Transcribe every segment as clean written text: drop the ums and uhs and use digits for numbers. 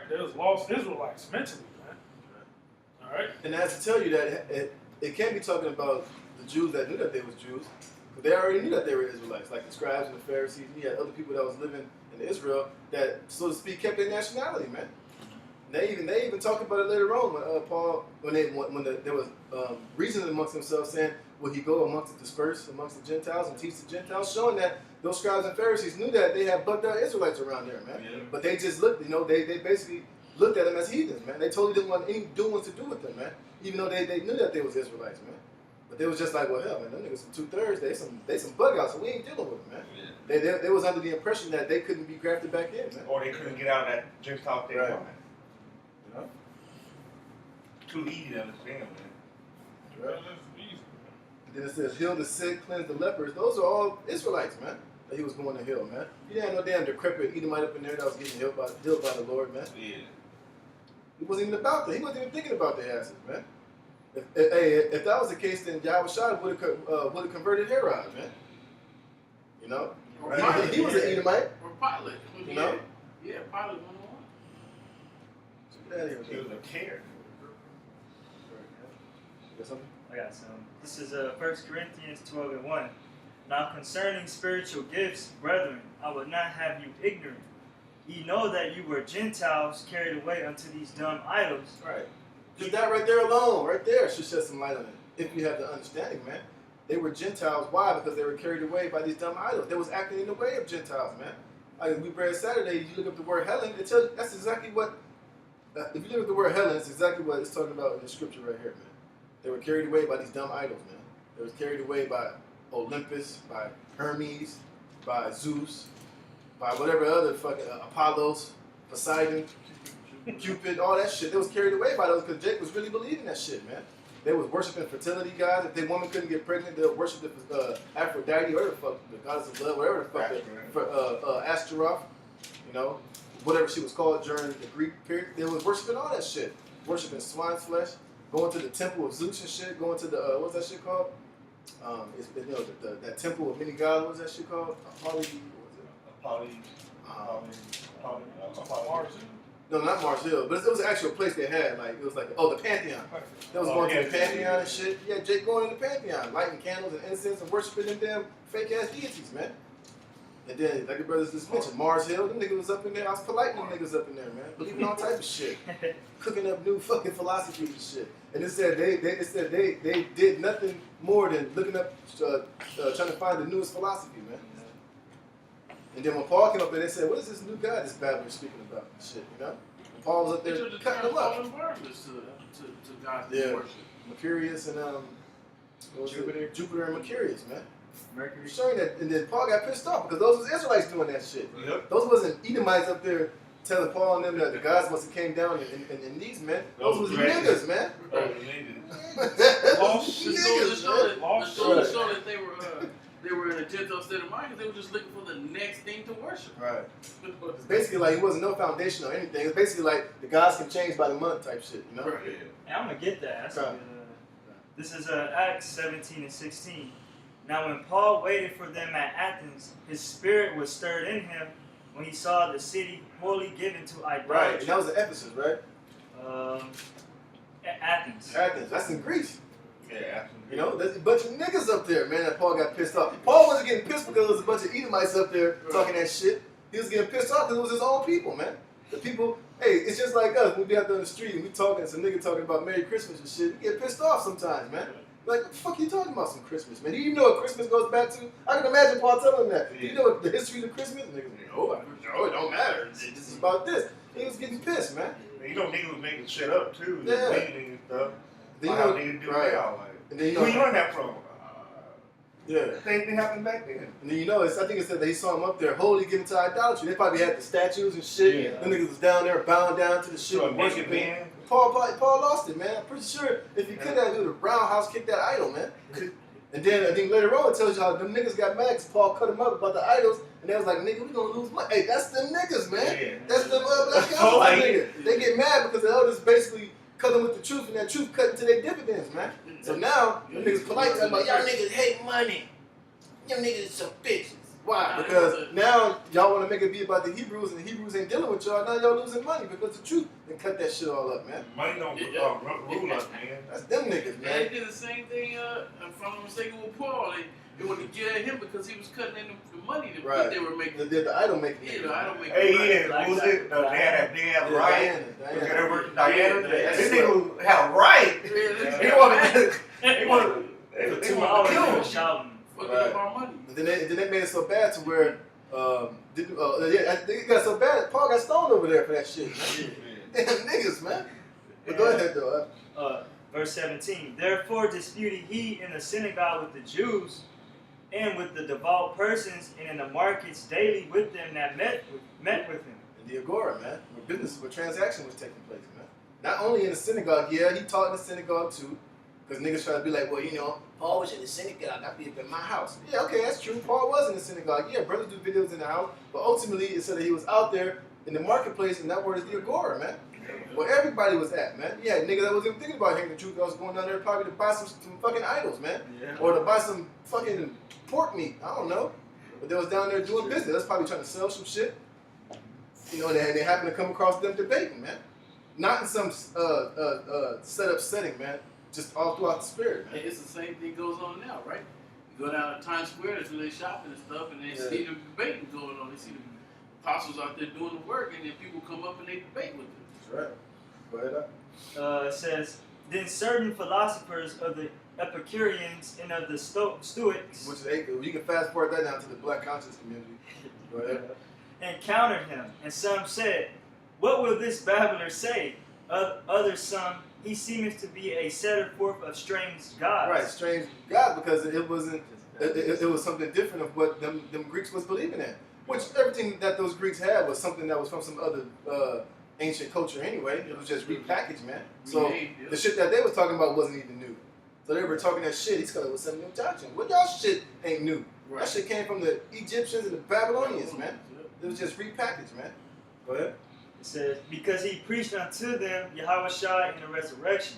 There was lost Israelites mentally, man. All right. And I have to tell you that it can't be talking about the Jews that knew that they was Jews. But they already knew that they were Israelites, like the scribes and the Pharisees. You had other people that was living in Israel that, so to speak, kept their nationality, man. They even talked about it later on when Paul, when there was reasoning amongst themselves saying, will he go amongst the dispersed, amongst the Gentiles and teach the Gentiles, showing that those scribes and Pharisees knew that they had bucked out Israelites around there, man. Yeah. But they just looked, they basically looked at them as heathens, man. They totally didn't want any doings to do with them, man. Even though they knew that they was Israelites, man. But they was just like, well, hell, man, them niggas some 2/3, they some bug outs, so we ain't dealing with them, man. Yeah. They was under the impression that they couldn't be grafted back in, man. Or they couldn't get out of that Gentile thing, right. You know? Too easy to understand, man. Right. And then it says, heal the sick, cleanse the lepers. Those are all Israelites, man, that he was going to heal, man. You didn't have no damn decrepit Edomite up in there that was getting healed by the Lord, man. Yeah. He wasn't even about that. He wasn't even thinking about their asses, man. If that was the case, then Yahushua would have converted Herod, man. You know? Pilate, he was an Edomite. Or Pilate. You know? Yeah, Pilate 101. He was a care. You got something? I got some. This is 1 Corinthians 12:1. Now concerning spiritual gifts, brethren, I would not have you ignorant. Ye know that you were Gentiles carried away unto these dumb idols. Right. Just that right there alone, right there, should shed some light on it. If you have the understanding, man. They were Gentiles. Why? Because they were carried away by these dumb idols. They was acting in the way of Gentiles, man. Like we read Saturday, you look up the word Helen, it tells you that's exactly what, if you look at the word Helen, it's exactly what it's talking about in the scripture right here, man. They were carried away by these dumb idols, man. They were carried away by Olympus, by Hermes, by Zeus, by whatever other fucking Apollos, Poseidon, Cupid, all that shit. They was carried away by those because Jake was really believing that shit, man. They was worshiping fertility gods. If the woman couldn't get pregnant, they'll worship the Aphrodite, or the fuck, the goddess of love, whatever the fuck, Astaroth, you know, whatever she was called during the Greek period. They was worshiping all that shit. Worshiping swine's flesh, going to the temple of Zeus and shit, going to the, what's that shit called? That temple of many gods, what's that shit called? Mars. No, not Mars Hill, but it was an actual place they had. Like it was like, the Pantheon. They was going to the Pantheon and shit. Yeah, Jake going to the Pantheon, lighting candles and incense and worshiping them damn fake ass deities, man. And then, like the brothers just mentioned, Mars Hill, them niggas was up in there. I was polite them niggas up in there, man. Believing all type of shit, cooking up new fucking philosophies and shit. And it said they did nothing more than looking up, trying to find the newest philosophy, man. And then when Paul came up there, they said, what is this new God this Bible is speaking about? And shit, you know? And Paul was up there cutting them up. To God's yeah. worship. Mercurius and Jupiter and Mercurius, man. Mercury. Showing that, and then Paul got pissed off because those was Israelites doing that shit. Yep. Those wasn't Edomites up there telling Paul and them that the gods must have came down and these men. Those was niggas, man. Lost niggas, to show that they were in a Gentile state of mind because they were just looking for the next thing to worship. Right. It's basically like it wasn't no foundation or anything. It's basically like the gods can change by the month type shit, you know? Right. And I'm going to get that. That's right. This is Acts 17:16. Now when Paul waited for them at Athens, his spirit was stirred in him when he saw the city wholly given to idolatry. Right, and that was at Ephesus, right? Athens. Athens, that's in Greece. Yeah, absolutely. You know, there's a bunch of niggas up there, man, that Paul got pissed off. Paul wasn't getting pissed because there was a bunch of Edomites up there talking that shit. He was getting pissed off because it was his own people, man. The people, hey, it's just like us. We be out there on the street and we talking, some nigga talking about Merry Christmas and shit. We get pissed off sometimes, man. Like, what the fuck are you talking about some Christmas, man? Do you know what Christmas goes back to? I can imagine Paul telling him that. Do you know what the history of Christmas? And niggas like, no, it don't matter. This is about this. He was getting pissed, man. You know, niggas was making shit up too. Yeah. And stuff. Then how niggas do right. now. Like, And then you know, where you learn that from? yeah. Same thing happened back then. And then you know, I think it said that he saw him up there wholly given to idolatry. They probably had the statues and shit. Yeah. Them niggas was down there bowing down to the shit. So Worshiping. Paul lost it, man. I'm pretty sure if he could have, he would have roundhouse kicked that idol, man. And then I think later on it tells you how them niggas got mad because Paul cut them up about the idols. And they was like, nigga, we gonna lose money. Hey, that's them niggas, man. Yeah. That's them black niggas. They get mad because the elders basically cut them with the truth, and that truth cut into their dividends, man. So now, them niggas polite talking about, y'all niggas hate money. Y'all niggas some bitches. Why? Because now y'all want to make it be about the Hebrews, and the Hebrews ain't dealing with y'all. Now y'all losing money because the truth and cut that shit all up, man. Money don't rule us, man. That's them niggas, They man. did the same thing, if I'm not mistaken, with Paul. They wanted to get at him because he was cutting in the money that they were making. The idol making. Yeah, the idol making. Hey, he didn't lose it. No, they had right. Diana. This nigga had right. He wanted. For 2 hours, they were shouting. Fucking up our money. And then they made it so bad to where I think it got so bad. Paul got stoned over there for that shit. Damn niggas, man. But go ahead though. Verse 17. Therefore disputed he in the synagogue with the Jews and with the devout persons, and in the markets daily with them that met with him. In the agora, man, where transaction was taking place, man. Not only in the synagogue, yeah, he taught in the synagogue too. Because niggas try to be like, well, you know, Paul was in the synagogue, I be up in my house. Yeah, okay, that's true. Paul was in the synagogue. Yeah, brothers do videos in the house. But ultimately, it said that he was out there in the marketplace, and that word is the agora, man. Where everybody was at, man. Yeah, niggas that wasn't thinking about hearing the truth. I was going down there probably to buy some fucking idols, man. Yeah. Or to buy some fucking pork meat. I don't know. But they was down there doing business. That's probably trying to sell some shit. You know, they happened to come across them debating, man. Not in some set up setting, man. Just all throughout the spirit, man. It's the same thing goes on now, right? You go down to Times Square to they shopping and stuff, and they see the debating going on. They see the apostles out there doing the work, and then people come up and they debate with them. That's right. Go ahead. It says, then certain philosophers of the Epicureans and of the Stoics, Which is you can fast forward that down to the black conscious community. Go ahead. encountered him, and some said, what will this babbler say? Others some, he seemeth to be a setter forth of strange gods. Right, strange God, because it wasn't. It was something different of what them Greeks was believing in. Which everything that those Greeks had was something that was from some other ancient culture anyway. It was just repackaged, man. So the shit that they was talking about wasn't even new. So they were talking that shit. He's coming with some new doctrine. What y'all shit ain't new. Right. That shit came from the Egyptians and the Babylonians, man. It was just repackaged, man. Go ahead. It says, because he preached unto them Yahushua in the resurrection.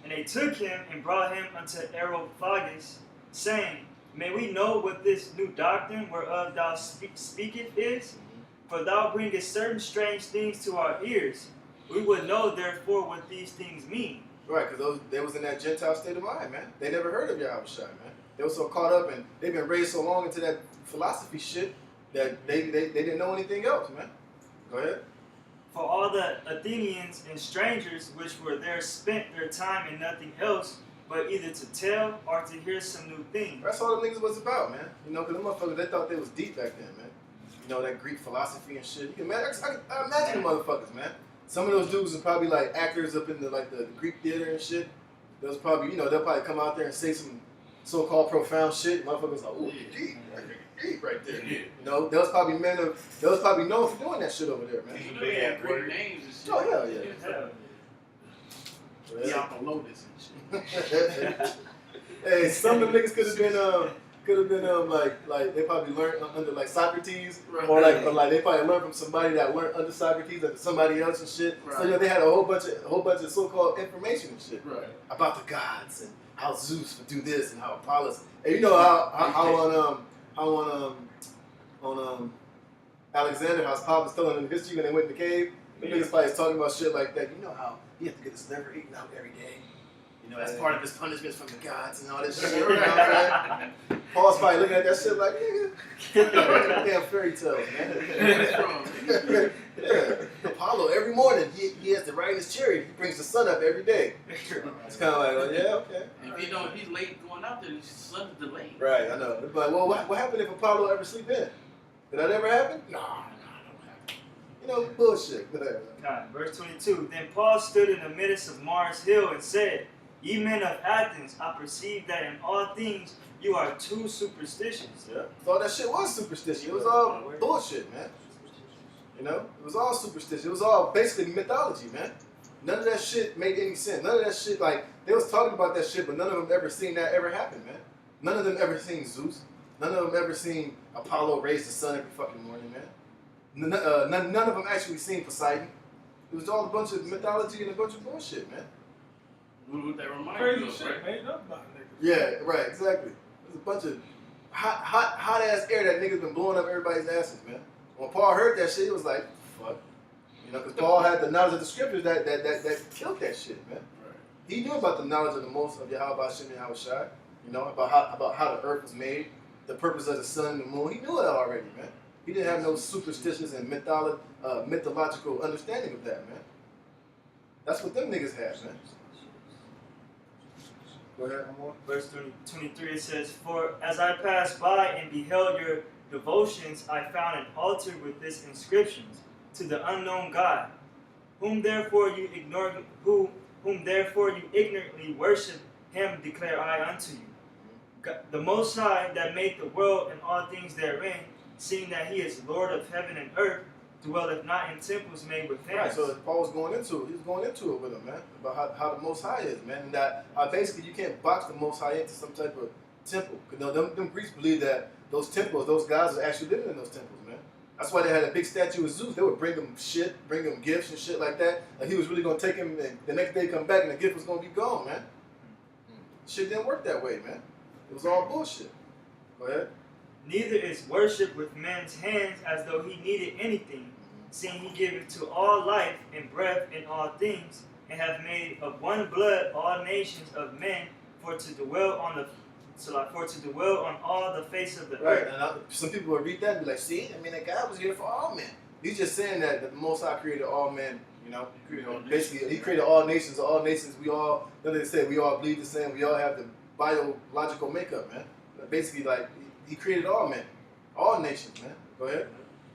And they took him and brought him unto Areopagus, saying, may we know what this new doctrine whereof thou speakest is? For thou bringest certain strange things to our ears. We would know therefore what these things mean. Right, because they was in that Gentile state of mind, man. They never heard of Yahushua, man. They were so caught up and they've been raised so long into that philosophy shit that they didn't know anything else, man. Go ahead. For all the Athenians and strangers which were there spent their time in nothing else, but either to tell or to hear some new thing. That's all the niggas was about, man. You know, because them motherfuckers, they thought they was deep back then, man. You know, that Greek philosophy and shit. You can imagine, I imagine the motherfuckers, man. Some of those dudes are probably like actors up in the Greek theater and shit. Those probably, you know, they'll probably come out there and say some so-called profound shit. Motherfuckers like, ooh, deep right there. You know, those probably known for doing that shit over there, man. They had great names and shit. Oh, hell yeah. Diapolotis and shit. Hey, some of them niggas could have been like they probably learned under like Socrates, Right. or like they probably learned from somebody that learned under Socrates, under somebody else and shit. Right. So you know, they had a whole bunch of so-called information and shit Right. about the gods and how Zeus would do this and how Apollos. And you know how on Alexander, how Apollos telling them history when they went in the cave. The niggas probably is talking about shit like that. You know how he had to get his liver eaten out every day. You know, as part of his punishments from the gods and all this shit. You know what I'm saying? Paul's probably looking at that shit like, nigga, damn fairy tales, man. Yeah. Apollo, every morning, he has to ride in his chariot. He brings the sun up every day. It's kind of like, oh, yeah, okay. And if he's late going out there, his son's delayed. Right, I know. It's like, well, what happened if Apollo ever sleep in? Did that ever happen? No, don't happen. You know, bullshit. Verse 22. Then Paul stood in the midst of Mars Hill and said, ye men of Athens, I perceive that in all things you are too superstitious. Yeah. Thought that shit was superstition. It was all bullshit, man. You know? It was all superstition. It was all basically mythology, man. None of that shit made any sense. None of that shit, like, they was talking about that shit, but none of them ever seen that ever happen, man. None of them ever seen Zeus. None of them ever seen Apollo raise the sun every fucking morning, man. None of them actually seen Poseidon. It was all a bunch of mythology and a bunch of bullshit, man. What that reminds Crazy you of, shit right? made up by niggas. Yeah, right, exactly. There's a bunch of hot ass air that niggas been blowing up everybody's asses, man. When Paul heard that shit, he was like, fuck. You know, because Paul had the knowledge of the scriptures that killed that shit, man. Right. He knew about the knowledge of the most of Yahweh Shem and Yahushua, you know, about how the earth was made, the purpose of the sun and the moon. He knew it already, man. He didn't have no superstitions and mythological understanding of that, man. That's what them niggas had, man. Go ahead, one more. Verse 23, it says, "For as I passed by and beheld your devotions, I found an altar with this inscription, to the unknown God, whom therefore you ignorantly worship, him declare I unto you. The Most High that made the world and all things therein, seeing that he is Lord of heaven and earth, dwelleth not in temples made with hands." Right, so Paul was going into it. He was going into it with him, man, about how the Most High is, man, and that basically you can't box the Most High into some type of temple. Because them Greeks believed that those temples, those gods are actually living in those temples, man. That's why they had a big statue of Zeus. They would bring him shit, bring him gifts and shit like that. Like he was really going to take him, and the next day come back and the gift was going to be gone, man. Shit didn't work that way, man. It was all bullshit. Go ahead. "Neither is worship with men's hands as though he needed anything, seeing he giveth to all life and breath in all things, and have made of one blood all nations of men for to dwell on all the face of the Right, earth." and some people would read that and be like, see, I mean, that God was here for all men. He's just saying that the Most High created all men, you know. Basically, he created all nations. All nations, we all, like they say, we all bleed the same. We all have the biological makeup, man. But basically, like, he created all men, all nations, man. Go ahead.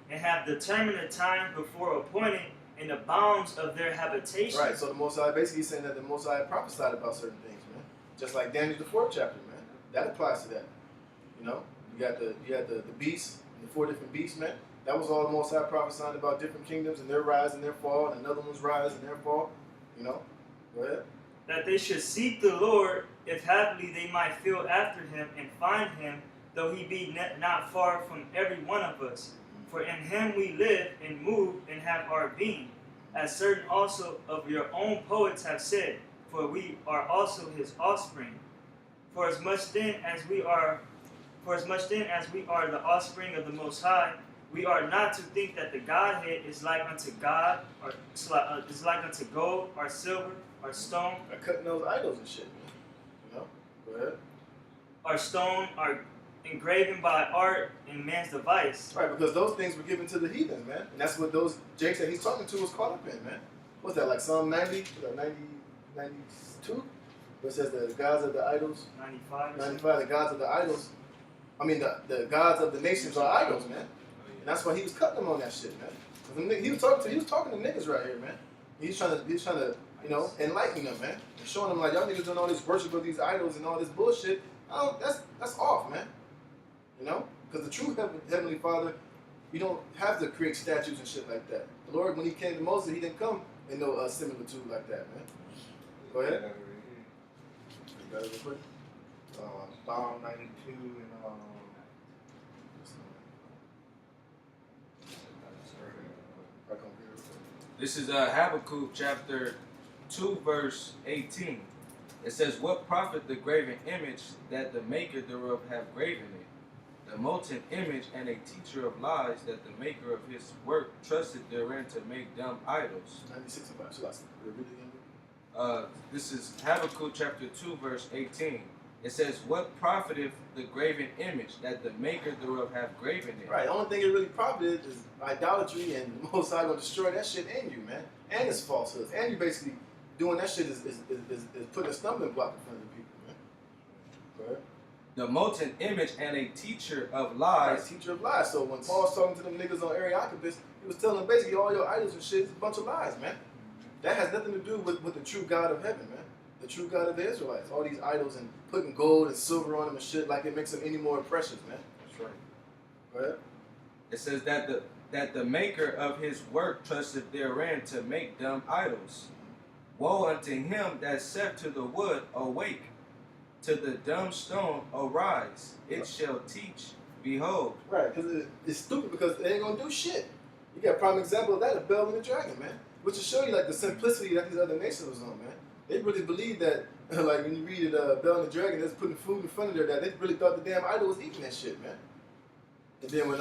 "And have determined a time before appointed in the bounds of their habitation." Right, so the Most High basically saying that the Most High prophesied about certain things, man. Just like Daniel the 4th chapter, man. That applies to that. You know, you had the beasts, the 4 different beasts, man. That was all the Most High prophesying about different kingdoms and their rise and their fall, and another one's rise and their fall. You know, go ahead. "That they should seek the Lord, if haply they might feel after him and find him, though he be not far from every one of us. For in him we live and move and have our being, as certain also of your own poets have said, for we are also his offspring. For as much then as we are the offspring of the Most High, we are not to think that the Godhead is like unto God, or is like unto gold, or silver, or stone, By cutting those idols and shit, man. You know, go ahead. or stone, or engraven by art and man's device." Right, because those things were given to the heathens, man. And that's what those Jakes that he's talking to was caught up in, man. What's that, like Psalm 90? 92? Where it says the gods of the idols? 95. 95, the gods of the idols. I mean, the gods of the nations are idols, man. And that's why he was cutting them on that shit, man. He was talking to niggas right here, man. He's trying to, you know, enlighten them, man. And showing them like, y'all niggas doing all this worship of these idols and all this bullshit. That's off, man. You know? Because the true Heavenly Father, you don't have to create statues and shit like that. The Lord, when he came to Moses, he didn't come in no similitude like that, man. Go ahead. You got it real quick? Psalm 92 and This is Habakkuk chapter 2 verse 18. It says, "What profit the graven image that the maker thereof have graven it? The molten image and a teacher of lies that the maker of his work trusted therein to make dumb idols." 96 about. Should I read it again? This is Habakkuk chapter 2 verse 18. It says, "What profiteth the graven image that the maker thereof have graven it?" Right, the only thing it really profited is idolatry, and the Most High gonna destroy that shit in you, man. And it's falsehoods. And you basically doing that shit is putting a stumbling block in front of the people, man. Go ahead. The molten image and a teacher of Right, lies. teacher of lies. So when Paul's talking to them niggas on Areopagus, he was telling them basically all your idols and shit is a bunch of lies, man. That has nothing to do with the true God of heaven, man. The true God of the Israelites. All these idols and putting gold and silver on them and shit like it makes them any more precious, man. That's right. Go ahead. It says that the maker of his work trusted therein to make dumb idols. Woe unto him that saith to the wood, awake, to the dumb stone, arise. It shall teach, behold. Right, because it's stupid because it ain't gonna do shit. You got a prime example of that, a Bell and the Dragon, man. Which will show you like the simplicity that these other nations was on, man. They really believed that, like when you read it, Bell and the Dragon, they're putting food in front of there, that they really thought the damn idol was eating that shit, man. And then when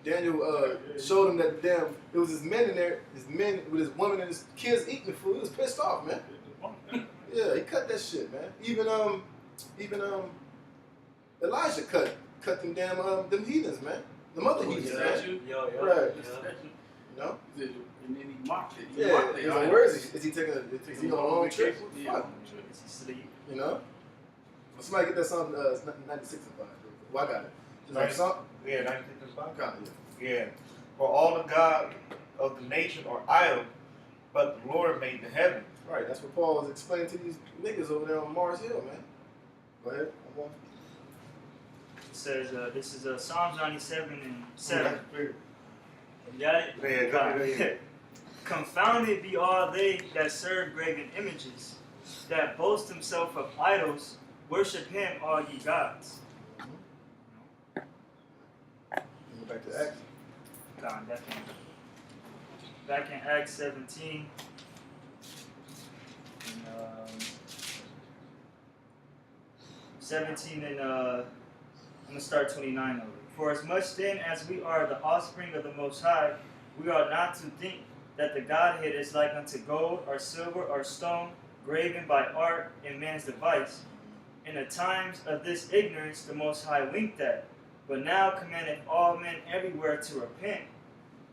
Daniel showed him that the damn, it was his men in there, his men with his woman and his kids eating the food, he was pissed off, man. Yeah, he cut that shit, man. Even Elijah cut them damn them heathens, man. The other heathens, man. Right. You know? And then he mocked it. He Yeah, mocked it. he's like, where is he? Is he taking is he on a long trip? What the Yeah. fuck? Is he sleep? You know? Well, somebody get that song, it's 96 and 5. Well, I got it. Is that a song? Yeah, 96 and 5. Got it, Yeah. For all the God of the nation are idle, but the Lord made the heaven. yeah. Right, that's what Paul was explaining to these niggas over there on Mars Hill, man. Go ahead. I'm on. It says, this is Psalms 97 and 7. Yeah, You got it? go ahead. Confounded be all they that serve graven images, that boast themselves of idols, worship him, all ye gods. Go back to Acts. God, definitely. Back in Acts 17. And, 17 and I'm gonna start 29 of it. For as much then as we are the offspring of the Most High, we ought not to think that the Godhead is like unto gold or silver or stone, graven by art and man's device. In the times of this ignorance the Most High winked at, but now commandeth all men everywhere to repent,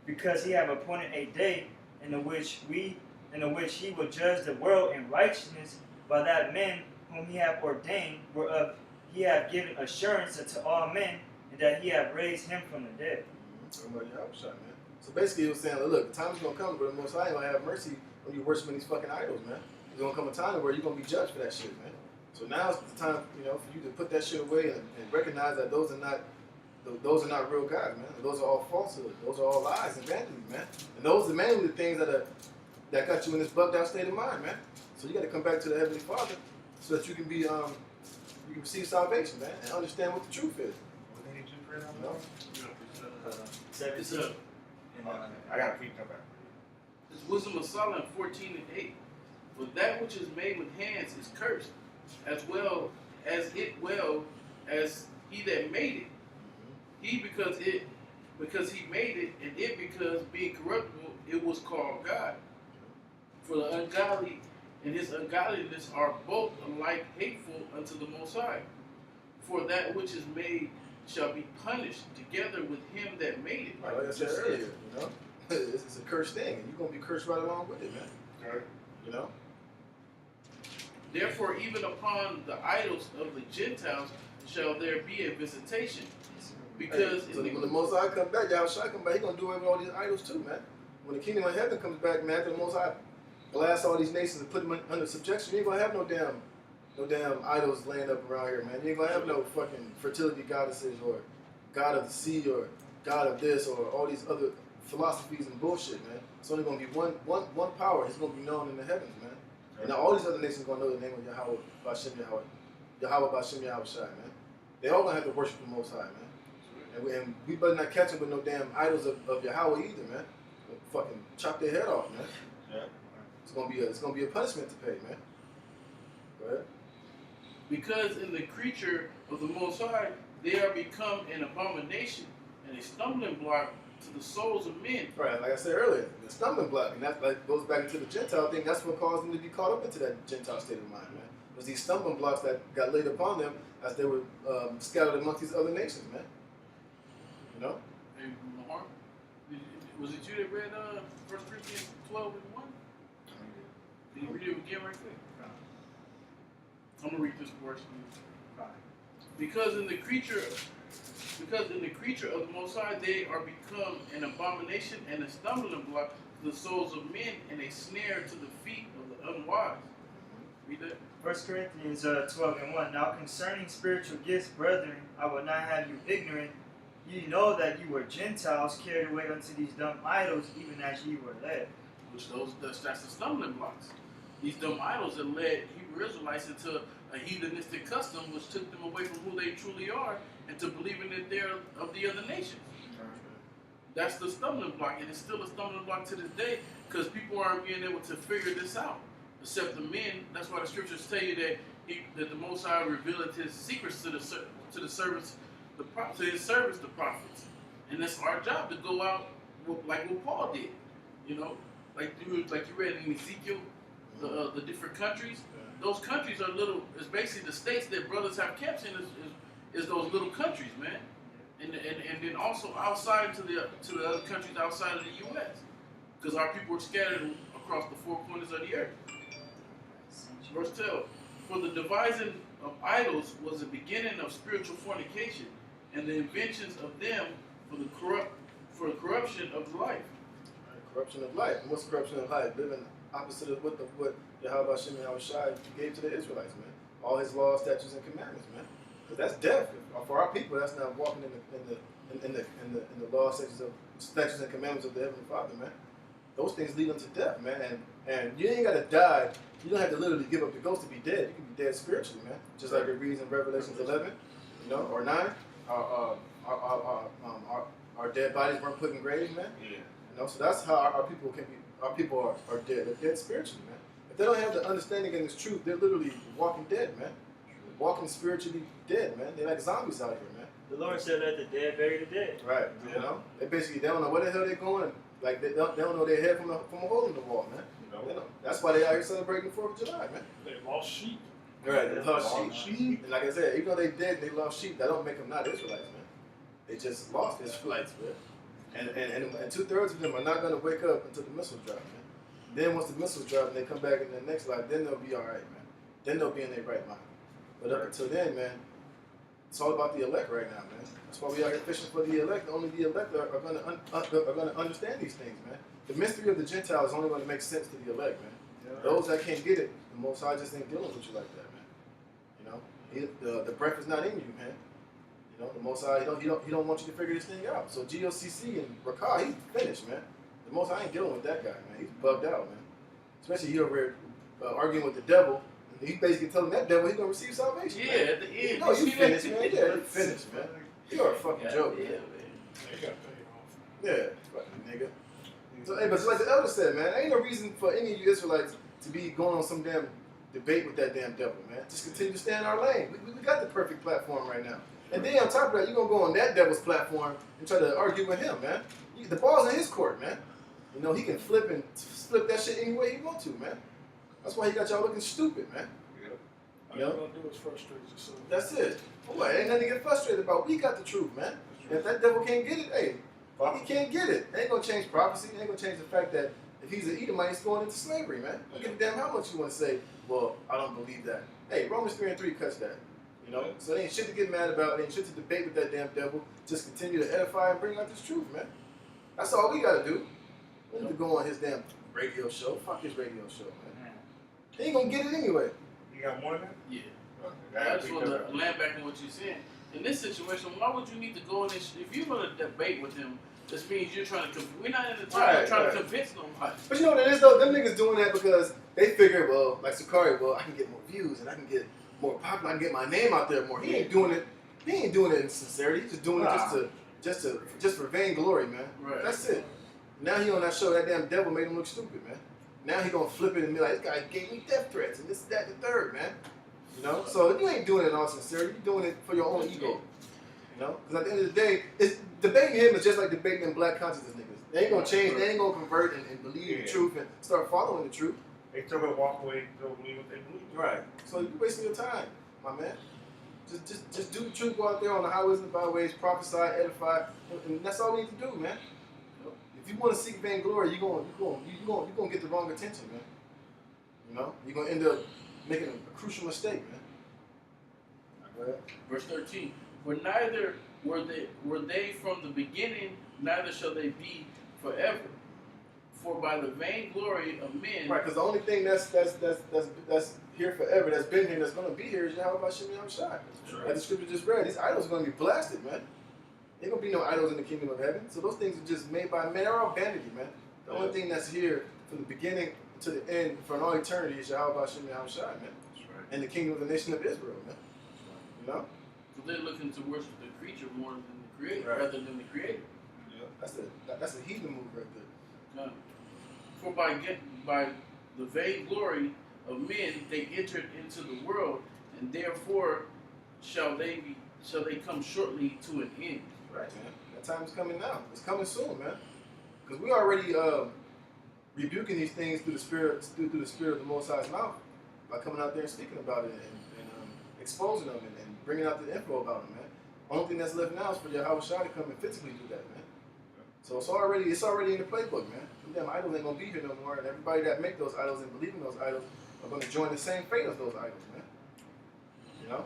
because he have appointed a day in the which he will judge the world in righteousness by that men whom he hath ordained, whereof he hath given assurance unto all men, and that he hath raised him from the dead. Somebody help shot, man. So basically, he was saying, look, the time's gonna come, but the Most High ain't gonna have mercy when you worshiping these fucking idols, man. There's gonna come a time where you're gonna be judged for that shit, man. So now's the time, you know, for you to put that shit away and recognize that those are not real gods, man. Those are all falsehood. Those are all lies and vanity, man. And those are mainly the things that got you in this bugged out state of mind, man. So you got to come back to the Heavenly Father so that you can be you can receive salvation, man, and understand what the truth is. You know? 17. It's a And, I gotta keep that back. It's Wisdom of Solomon 14 and 8. For that which is made with hands is cursed, as well as he that made it. He because he made it, and it because being corruptible it was called God. For the ungodly and his ungodliness are both alike hateful unto the Most High. For that which is made shall be punished together with him that made it. Like I said earlier, you know, it's a cursed thing, and you're gonna be cursed right along with it, man. Right. You know. Therefore, even upon the idols of the Gentiles shall there be a visitation. Because So when the Most High come back, Yahweh Shai come back, he gonna do away with all these idols too, man. When the kingdom of heaven comes back, man, after the Most High blast all these nations and put them under subjection, you ain't gonna have no damn idols laying up around here, man. You ain't gonna have no fucking fertility goddesses or god of the sea or god of this or all these other philosophies and bullshit, man. It's only gonna be one power. It's gonna be known in the heavens, man. And now all these other nations gonna know the name of Yahweh Bashem Yahweh. Yahweh Bashem Yahweh Shai, man. They all gonna have to worship the Most High, man. And we better not catch them with no damn idols of Yahweh either, man. We'll fucking chop their head off, man. Yeah. It's gonna be a punishment to pay, man. Go ahead. Because in the creature of the Most High they are become an abomination and a stumbling block to the souls of men. Right, like I said earlier, the stumbling block, and that like goes back into the Gentile thing. That's what caused them to be caught up into that Gentile state of mind, man. It was these stumbling blocks that got laid upon them as they were scattered amongst these other nations, man. You know? Hey, Mahar, was it you that read 1 Corinthians 12 and 1? Can you read it again right quick? I'm gonna read this portion. Because in the creature of the Most High they are become an abomination and a stumbling block to the souls of men and a snare to the feet of the unwise. Read that. 1 Corinthians 12 and 1. Now concerning spiritual gifts, brethren, I will not have you ignorant. Ye know that you were Gentiles carried away unto these dumb idols, even as ye were led. Which that's the stumbling blocks. These dumb idols that led Hebrew Israelites into a heathenistic custom, which took them away from who they truly are and to believing that they're of the other nations. That's the stumbling block, and it's still a stumbling block to this day because people aren't being able to figure this out. except the men. That's why the scriptures tell you that that the Most High revealed His secrets to the servants, to His servants, the prophets, and that's our job to go out like what Paul did. You know, like you read in Ezekiel, the different countries. Those countries are little. It's basically the states that brothers have camps in. Is those little countries, man, and then also outside to the other countries outside of the U.S. Because our people are scattered across the four corners of the earth. Verse 12. For the devising of idols was the beginning of spiritual fornication, and the inventions of them for the corruption of life. Corruption of life. And what's corruption of life? Living opposite of what Yahweh Shem Shai gave to the Israelites, man. All His laws, statutes, and commandments, man. Because that's death. For our people, that's not walking in the law, statutes, and commandments of the Heavenly Father, man. Those things lead unto death, man. And you ain't got to die. You don't have to literally give up the ghost to be dead. You can be dead spiritually, man. Just like it reads in Revelations 11, or 9. Our dead bodies weren't put in graves, man. Yeah. So that's how our people can be. Our people are dead. They're dead spiritually, man. If they don't have the understanding and this truth, they're literally walking dead, man. Walking spiritually dead, man. They're like zombies out here, man. The Lord said, "Let the dead bury the dead." Right. They don't know where the hell they're going. Like they don't know their head from a hole in the wall, man. That's why they out here celebrating the 4th of July, man. They lost sheep. Right. They lost sheep. And like I said, even though they dead, they lost sheep. That don't make them not Israelites, man. They just lost Israelites, man. And 2/3 of them are not gonna wake up until the missiles drop, man. Then once the missiles drop and they come back in their next life, then they'll be all right, man. Then they'll be in their right mind. But up until then, man, it's all about the elect right now, man. That's why we out here fishing for the elect. Only the elect are going to understand these things, man. The mystery of the Gentiles is only going to make sense to the elect, man. Those that can't get it, the Most High just ain't dealing with you like that, man. The breath is not in you, man. The Most High, he don't want you to figure this thing out. So GOCC and Rakah, he's finished, man. The Most High ain't dealing with that guy, man. He's bugged out, man. Especially he over here arguing with the devil. And he basically telling that devil he's gonna receive salvation. Yeah, man. at the end. No, you finished, man. Yeah, you finished, man. You're a fucking joke, Yeah, man. man. They got paid off. Yeah, fucking nigga. So, hey, but just like the elder said, man, ain't no reason for any of you Israelites to be going on some damn debate with that damn devil, man. Just continue to stay in our lane. We got the perfect platform right now. And then on top of that, you're gonna go on that devil's platform and try to argue with him, man. The ball's in his court, man. He can flip that shit any way he want to, man. That's why he got y'all looking stupid, man. All you're gonna do is frustrate yourself. That's it. Boy, ain't nothing to get frustrated about. We got the truth, man. And if that devil can't get it, hey, he can't get it. It ain't gonna change prophecy. It ain't gonna change the fact that if he's an Edomite, he's going into slavery, man. Don't give a damn how much you want to say, well, I don't believe that. Hey, Romans 3:3 cuts that. So it ain't shit to get mad about. It ain't shit to debate with that damn devil. Just continue to edify and bring out this truth, man. That's all we gotta do. We need to go on his damn radio show. Fuck his radio show, man. He ain't gonna get it anyway. You got more than that? Yeah. Okay. I just want to land back on what you're saying. In this situation, why would you need to go in this? If you're going to debate with him, this means you're trying to. We're not in the time trying to convince nobody. But you know what it is though? Them niggas doing that because they figure, well, like Sakari, well, I can get more views and I can get more popular. I can get my name out there more. He ain't doing it. He ain't doing it in sincerity. He's just doing it just for vainglory, man. Right. That's it. Now he on that show. That damn devil made him look stupid, man. Now he gonna flip it and be like, this guy gave me death threats and this, that, the third, man. So you ain't doing it in all sincerity. You're doing it for your own ego. Because at the end of the day, debating him is just like debating them black consciousness niggas. They ain't gonna change. They ain't gonna convert and believe the truth and start following the truth. They still gonna walk away and still believe what they believe. Right. So you're wasting your time, my man. Just do the truth. Go out there on the highways and byways, prophesy, edify, and that's all we need to do, man. If you want to seek vainglory, you're gonna get the wrong attention, man. You're gonna end up making a crucial mistake, man. Go ahead. Verse 13. For neither were they from the beginning, neither shall they be forever. For by the vainglory of men. Right, because the only thing that's here forever, that's been here, that's gonna be here is Yahweh Shem Shai. Like the scripture just read, these idols are gonna be blasted, man. Ain't gonna be no idols in the kingdom of heaven. So those things are just made by men. They're all vanity, man. The only thing that's here from the beginning to the end for all eternity is Yahweh Shem Shai, man. Right. And the kingdom of the nation of Israel, man. So they're looking to worship the creature more than the creator, Right. rather than the creator. That's a heathen move right there. For by the vainglory of men they entered into the world, and therefore shall they come shortly to an end. Right, man. That time is coming now. It's coming soon, man. Because we already rebuking these things through the spirit of the Most High's mouth by coming out there and speaking about it and exposing them and bringing out the info about them, man. Only thing that's left now is for Yahweh Shai to come and physically do that, man. So it's already in the playbook, man. Them damn idols ain't gonna be here no more, and everybody that make those idols and believe in those idols are gonna join the same fate as those idols, man. You know?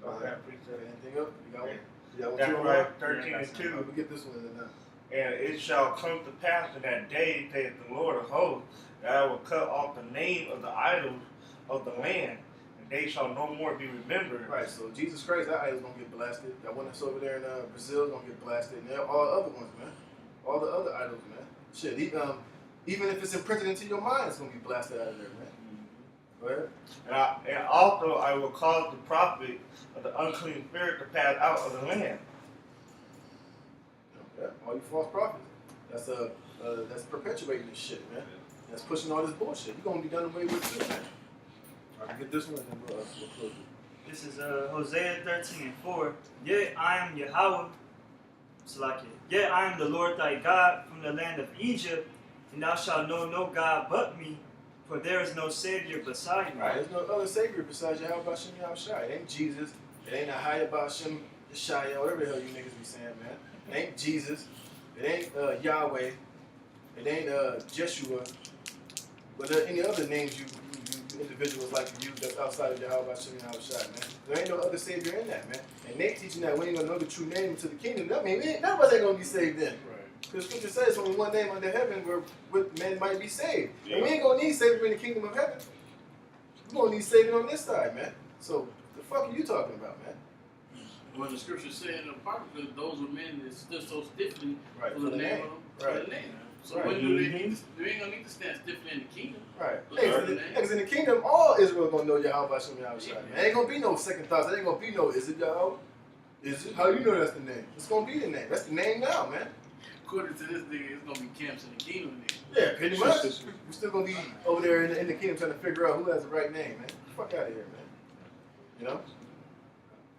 Okay, appreciate it. Anything else? You got one? You got one? Zechariah Two 13 more? and 2. We get this one in now. And it shall come to pass in that day, saith the Lord of hosts, that I will cut off the name of the idols of the land, and they shall no more be remembered. Right, so Jesus Christ, that idol's gonna get blasted. That one that's over there in Brazil is gonna get blasted, and all the other ones, man. All the other idols, man. Shit, even if it's imprinted into your mind, it's gonna be blasted out of there, man. Go ahead. And also I will cause the prophet of the unclean spirit to pass out of the land. Okay. All you false prophets. That's perpetuating this shit, man. That's pushing all this bullshit. You're gonna be done away with too, man. All right, get this one and then we'll close it. This is Hosea 13 and 4. Yet I am Yahweh, Salakia. Yet I am the Lord thy God from the land of Egypt, and thou shalt know no God but me, for there is no Savior beside me. Right, there's no other Savior besides Yahweh Shem Yahushai. It ain't Jesus. It ain't Ahayah Shem Yeshaya, whatever the hell you niggas be saying, man. It ain't Jesus. It ain't Yahweh. It ain't Jeshua. But any other names you individuals like to use that's outside of Yahweh Shem Yahushai, man. There ain't no other Savior in that, man. And they teaching that we ain't gonna know the true name into the kingdom. That mean none of us ain't gonna be saved then. Because Scripture says only one name under heaven where men might be saved. Yeah. And we ain't gonna need Savior in the kingdom of heaven. We're gonna need Savior on this side, man. So the fuck are you talking about, man? When the scripture said in the Apocrypha, those were men that stood so stiffly Right, for the name of right. the name. So Right. when do they need to, they ain't gonna need to stand stiffly in the kingdom. Right. For the name. Because in the kingdom, all Israel gonna know Yahweh Shem Yahushai. Man. Ain't gonna be no second thoughts. There ain't gonna be no, is it Yahweh? Is it? How you know that's the name? It's gonna be the name. That's the name now, man. According to this nigga, it's gonna be camps in the kingdom. Yeah, pretty much. We're still gonna be over there in the kingdom trying to figure out who has the right name, man. Get the fuck out of here, man. You know?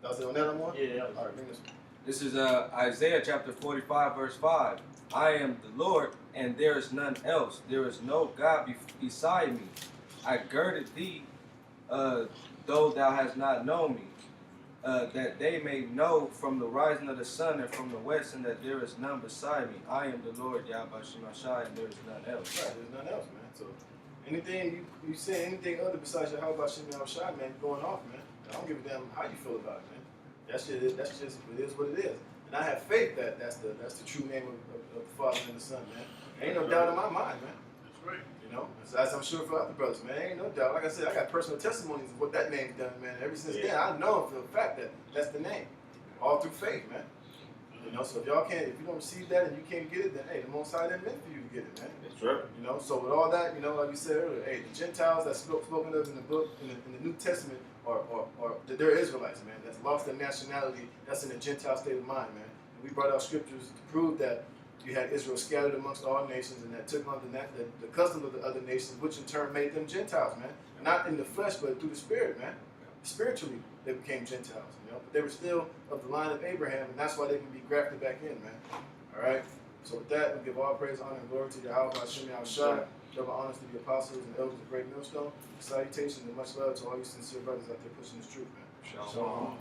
Y'all say on that one? Yeah. All right, bring this one. This is Isaiah chapter 45, verse 5. I am the Lord, and there is none else. There is no God beside me. I girded thee, though thou hast not known me, that they may know from the rising of the sun and from the west, and that there is none beside me. I am the Lord, Yahweh Shemashai, and there is none else. Right, there's none else, man. So anything you say anything other besides Yahweh Shem Yahushai, man, you're going off, man. I don't give a damn how you feel about it, man. That's just it is what it is. And I have faith that that's the true name of the Father and the Son, man. Ain't no doubt in my mind, man. That's right. You know, as I'm sure for other brothers, man, ain't no doubt. Like I said, I got personal testimonies of what that name's done, man. Ever since then, I know for the fact that that's the name, all through faith, man. You know, so if you don't receive that and you can't get it, then hey, the Most High didn't meant for you to get it, man. That's right. You know, so with all that, you know, like you said earlier, hey, the Gentiles that's spoken of in the book, in the New Testament, or they're Israelites, man. That's lost their nationality. That's in a Gentile state of mind, man. And we brought out scriptures to prove that you had Israel scattered amongst all nations, and that took on the custom of the other nations, which in turn made them Gentiles, man. Not in the flesh, but through the Spirit, man. Spiritually, they became Gentiles, you know. But they were still of the line of Abraham, and that's why they can be grafted back in, man. All right. So with that, we give all praise, honor, and glory to Yahweh Hashem Yahushua. Double honors to the apostles and elders of Great Millstone. Salutations and much love to all you sincere brothers out there pushing this truth, man. Shalom.